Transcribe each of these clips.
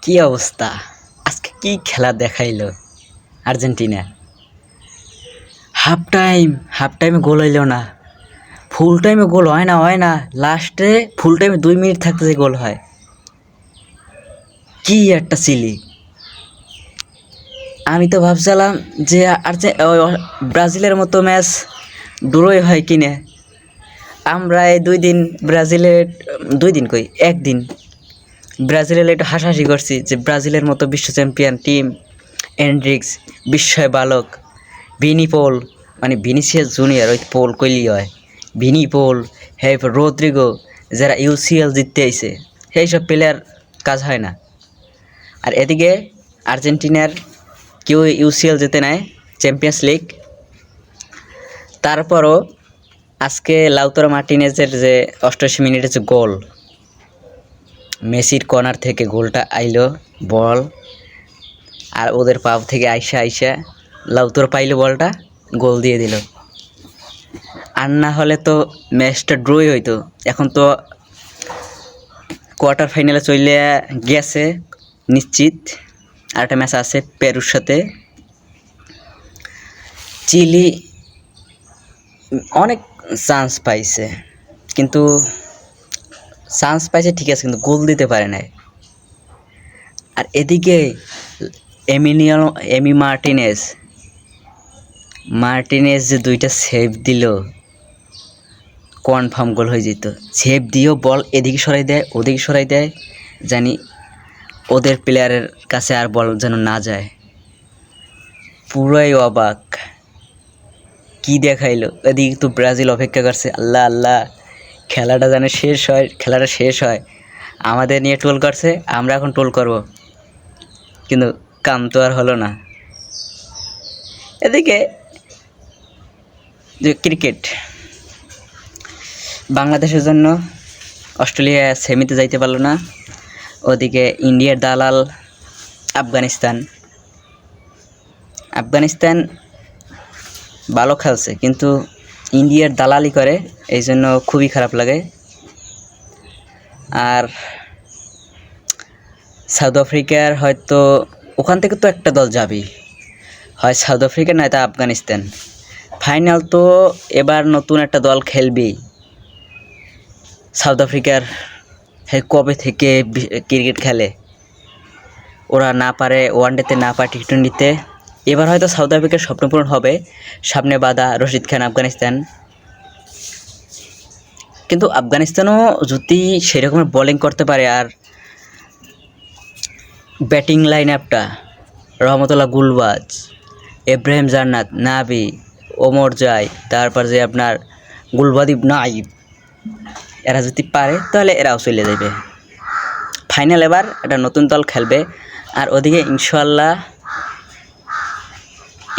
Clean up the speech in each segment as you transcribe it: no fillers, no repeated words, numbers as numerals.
কি অবস্থা! আজকে কি খেলা দেখাইলো আর্জেন্টিনা। হাফ টাইমে গোল হইল না, ফুল টাইমে গোল হয় না, লাস্টে ফুল টাইমে 2 মিনিট থাকতে যে গোল হয়। কি একটা চিলি! আমি তো ভাবছিলাম যে ব্রাজিলের মতো ম্যাচ ড্রই হয় কিনে। আমরা এই 2 দিন ব্রাজিলের 2 দিন কই একদিন ব্রাজিলের একটু হাসাহাসি করছি যে ব্রাজিলের মতো বিশ্ব চ্যাম্পিয়ন টিম, এন্ড্রিক্স বিস্ময় বালক, ভিনি পোল মানে ভিনিসিয়াস জুনিয়র, ওই পোল কইলি হয়, ভিনি পোল, হ্যাঁ রদ্রিগো, যারা ইউসিএল জিততে আইছে, সেই সব প্লেয়ার কাজ হয় না। আর এদিকে আর্জেন্টিনার কেউ ইউসিএল জিতে নেয়, চ্যাম্পিয়ন্স লিগ। তারপরও আজকে লাউতারো মার্টিনেজের যে 88 মিনিটের যে গোল, মেসির কর্নার থেকে গোলটা আইলো বল, আর ওদের পাও থেকে আইসা লাউতারো পাইলো বলটা, গোল দিয়ে দিল। আর না হলে তো ম্যাচটা ড্রই হইতো। এখন তো কোয়ার্টার ফাইনালে চলে গেছে নিশ্চিত। আর একটা ম্যাচ আছে পেরুর সাথে। চিলি অনেক চান্স পাইছে, কিন্তু ঠিক আছে, কিন্তু গোল দিতে পারে নাই। আর এদিকে এমি মার্টিনেজ যে 2টা সেভ দিল, কনফার্ম গোল হয়ে যেত। সেভ দিয়েও বল এদিকে সরাই দেয়, ওদিকে সরাই দেয়, জানি ওদের প্লেয়ারের কাছে আর বল যেন না যায়। পুরাই অবাক! কি দেখাইলো! এদিকে তো ব্রাজিল অপেক্ষা করছে, আল্লাহ আল্লাহ খেলাটা যেন শেষ হয়। আমাদের নিয়ে টোল করছে, আমরা এখন টোল করব, কিন্তু কাম তো আর হলো না। এদিকে যে ক্রিকেট, বাংলাদেশের জন্য অস্ট্রেলিয়া সেমিতে যাইতে পারলো না। ওদিকে ইন্ডিয়ার দালাল আফগানিস্তান ভালো খেলছে, কিন্তু ইন্ডিয়ার দালালি করে, এই জন্য খুবই খারাপ লাগে। আর সাউথ আফ্রিকার হয়তো ওখান থেকে তো একটা দল যাবেই, হয় সাউথ আফ্রিকা নয়তো আফগানিস্তান। ফাইনাল তো এবার নতুন একটা দল খেলবেই। সাউথ আফ্রিকার কবে থেকে ক্রিকেট খেলে, ওরা না পারে ওয়ানডেতে, না পারে টি20তে। এবার হয়তো সাউথ আফ্রিকার স্বপ্নপূরণ হবে, সামনে বাঁধা রশিদ খান আফগানিস্তান। কিন্তু আফগানিস্তানও যদি সেরকম বোলিং করতে পারে, আর ব্যাটিং লাইন আপটা রহমতুল্লাহ গুলবাজ, ইব্রাহিম জান্নাত, নাবি, ওমর জাই, তারপর যে আপনার গুলবাদিব নাইব, এরা যদি পারে তাহলে এরাও চলে যাবে ফাইনাল। এবার একটা নতুন দল খেলবে। আর ওদিকে ইনশাল্লাহ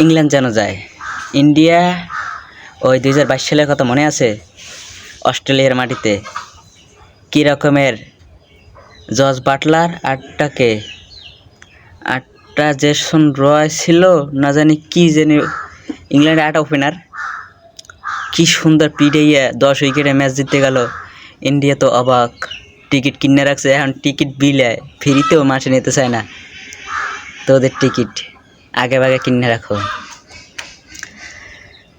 ইংল্যান্ড যেন যায়। ইন্ডিয়া ওই 2022 সালের কথা মনে আছে, অস্ট্রেলিয়ার মাটিতে কী রকমের জস বাটলার, 8টা জেসন রয় ছিল, না জানি কি জানি, ইংল্যান্ডের 8 ওপেনার কি সুন্দর পিটাইয়া 10 উইকেটে ম্যাচ জিততে গেল। ইন্ডিয়া তো অবাক, টিকিট কিনে রাখছে, এখন টিকিট বিলায়, ফ্রিতেও মাঠে নিতে চায় না। তো ওদের টিকিট আগে ভাগে কিনে রাখো।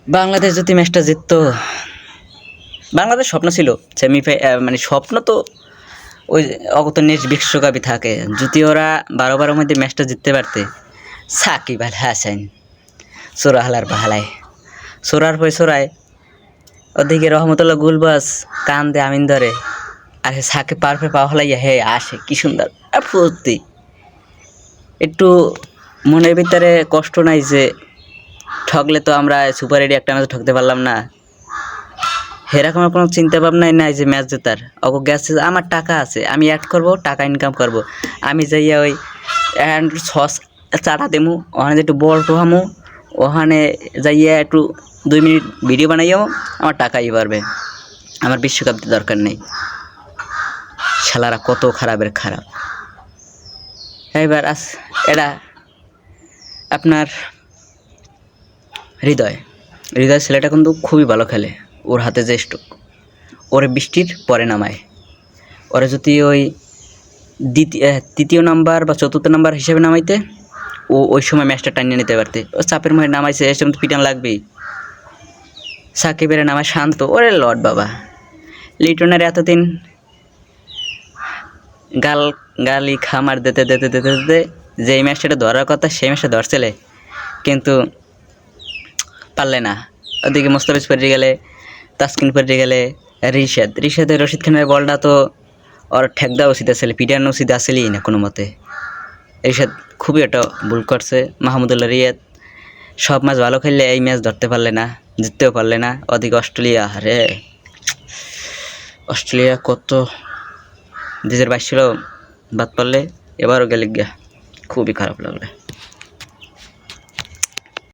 বাংলাদেশ যদি ম্যাচটা জিততো, বাংলাদেশ স্বপ্ন ছিল মানে স্বপ্ন তো ওই অগত নেক্সট বিশ্বকাপই থাকে, যদি ওরা 12 মধ্যে ম্যাচটা জিততে পারতে। সাকিব আল হাসান সোরা হালার বাহালায় সোরার পর সোরায়, ওদিকে রহমতুল্লাহ গুলবাস কান্দে আমিন ধরে, আর সাকিব পারফে পাওয়া হলাইয়া হে আসে, কি সুন্দর ফুর্তি। একটু মনের ভিতরে কষ্ট নাই যে ঠকলে তো আমরা সুপার এডি একটা ম্যাচ ঠকতে পারলাম না, এরকম কোনো চিন্তা ভাবনাই নাই যে ম্যাচ জেতার। অগো গেছে আমার টাকা আছে, আমি অ্যাড করব, টাকা ইনকাম করব, আমি যাইয়া ওই সস চাটা দেবো, ওখানে একটু বল টোহামো, ওখানে যাইয়া একটু 2 মিনিট ভিডিও বানাইও, আমার টাকাই পারবে, আমার বিশ্বকাপ দরকার নেই। শালারা কত খারাপের খারাপ। এবার এটা আপনার হৃদয় ছেলেটা কিন্তু খুবই ভালো খেলে, ওর হাতে যে স্ট্রোক, ওরে বৃষ্টির পরে নামায়, ওরা যদি ওই তৃতীয় নাম্বার বা চতুর্থ নাম্বার হিসেবে নামাইতে, ও ওই সময় ম্যাচটা টানিয়ে নিতে পারতে। ও চাপের মধ্যে নামাইছে, এর সময় তো পিটান লাগবেই। সাকিবের নামায় শান্ত, ওরে লর্ড বাবা। লিটনের এতদিন গালি খামার দিতে দিতে দিতে দিতে যেই ম্যাচটা ধরার কথা সেই ম্যাচটা ধরছিলে, কিন্তু পারলে না। ওদিকে মোস্তাফিজ পড়ে গেলে, তাসকিন পড়ে গেলে, রিশাদের রশিদ খানের বলটা তো ওর ঠেক দেওয়া উচিত আসলে, পিটানো উচিত আসলেই না কোনো মতে। রিশাদ খুবই একটা ভুল করছে। মাহমুদুল্লাহ রিয়াদ সব ম্যাচ ভালো খেললে এই ম্যাচ ধরতে পারলে না, জিততেও পারলে না। ওদিকে অস্ট্রেলিয়া কত 2022 ছিল বাদ পারলে, এবারও গেলে গিয়া খুবই খারাপ লাগলো।